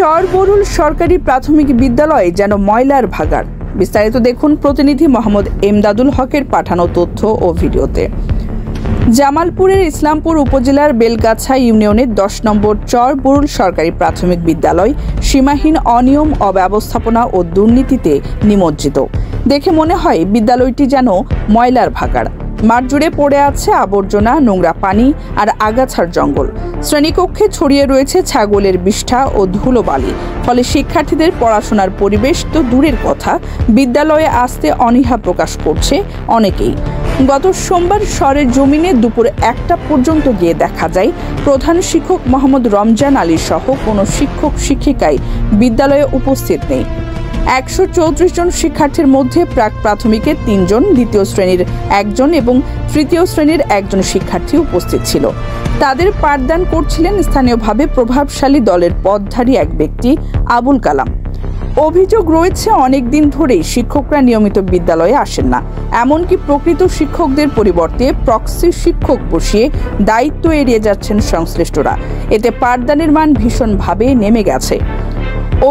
চরবরুল সরকারি প্রাথমিক বিদ্যালয় যেন ময়লার ভাগাড়। বিস্তারিত দেখুন প্রতিনিধি মোহাম্মদ এমদাদুল হকের পাঠানো তথ্য ও ভিডিওতে। জামালপুরের ইসলামপুর উপজেলার বেলগাছা ইউনিয়নের 10 নম্বর চরবরুল সরকারি প্রাথমিক বিদ্যালয় সীমাহীন অনিয়ম, অব্যবস্থাপনা ও দুর্নীতিতে নিমজ্জিত। দেখে মনে হয় বিদ্যালয়টি যেন ময়লার ভাগাড়। মাঠ জুড়ে পড়ে আছে আবর্জনা, নোংরা পানি আর আগাছার জঙ্গল। শ্রেণীকক্ষে ছড়িয়ে রয়েছে ছাগলের বিষ্ঠা ও ধুলোবালি। ফলে শিক্ষার্থীদের পড়াশোনার পরিবেশ তো দূরের কথা, বিদ্যালয়ে আসতে অনীহা প্রকাশ করছে অনেকেই। গত সোমবার শহরের জমিনে দুপুর 1টা পর্যন্ত গিয়ে দেখা যায় প্রধান শিক্ষক মোহাম্মদ রমজান আলী সহ কোনো শিক্ষক শিক্ষিকাই বিদ্যালয়ে উপস্থিত নেই। 134 জন শিক্ষার্থীর মধ্যে প্রাক প্রাথমিকের 3 জন, দ্বিতীয় শ্রেণীর 1 জন এবং তৃতীয় শ্রেণীর 1 জন শিক্ষার্থী উপস্থিত ছিল। তাদের পাঠদান করছিলেন স্থানীয়ভাবে প্রভাবশালী দলের পদধারী এক ব্যক্তি আবুল কালাম। অভিযোগ রয়েছে অনেক দিন ধরেই শিক্ষকরা নিয়মিত বিদ্যালয়ে আসেন না, এমনকি প্রকৃত শিক্ষকদের পরিবর্তে প্রক্সি শিক্ষক বসিয়ে দায়িত্ব এড়িয়ে যাচ্ছেন সংশ্লিষ্টরা। এতে পাঠদানের মান ভীষণভাবে নেমে গেছে।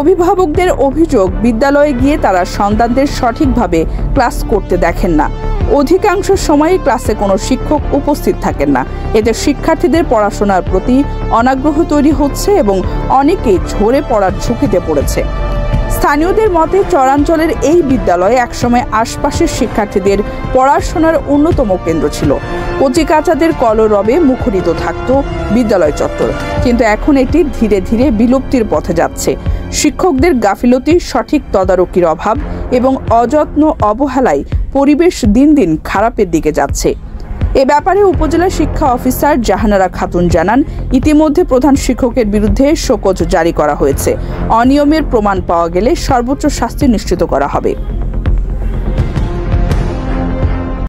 অভিভাবকদের অভিযোগ, বিদ্যালয়ে গিয়ে তারা সন্তানদের সঠিকভাবে ক্লাস করতে দেখেন না। অধিকাংশ সময়ে ক্লাসে কোনো শিক্ষক উপস্থিত থাকেন না। এতে শিক্ষার্থীদের পড়াশোনার প্রতি অনাগ্রহ তৈরি হচ্ছে এবং অনেকেই ঝরে পড়ার ঝুঁকিতে পড়েছে। স্থানীয়দের মতে চরাঞ্চলের এই বিদ্যালয়ে একসময় আশপাশের শিক্ষার্থীদের পড়াশোনার অন্যতম কেন্দ্র ছিল। কচিকাচাদের কলরবে মুখরিত থাকত বিদ্যালয় চত্বর, কিন্তু এখন এটি ধীরে ধীরে বিলুপ্তির পথে যাচ্ছে। শিক্ষকদের গাফিলতি, সঠিক তদারকির অভাব এবং অযত্ন অবহেলায় পরিবেশ দিন দিন খারাপের দিকে যাচ্ছে। এ ব্যাপারে উপজেলা শিক্ষা অফিসার জাহানারা খাতুন জানান, ইতিমধ্যে প্রধান শিক্ষকের বিরুদ্ধে শোকজ জারি করা হয়েছে। অনিয়মের প্রমাণ পাওয়া গেলে সর্বোচ্চ শাস্তি নিশ্চিত করা হবে।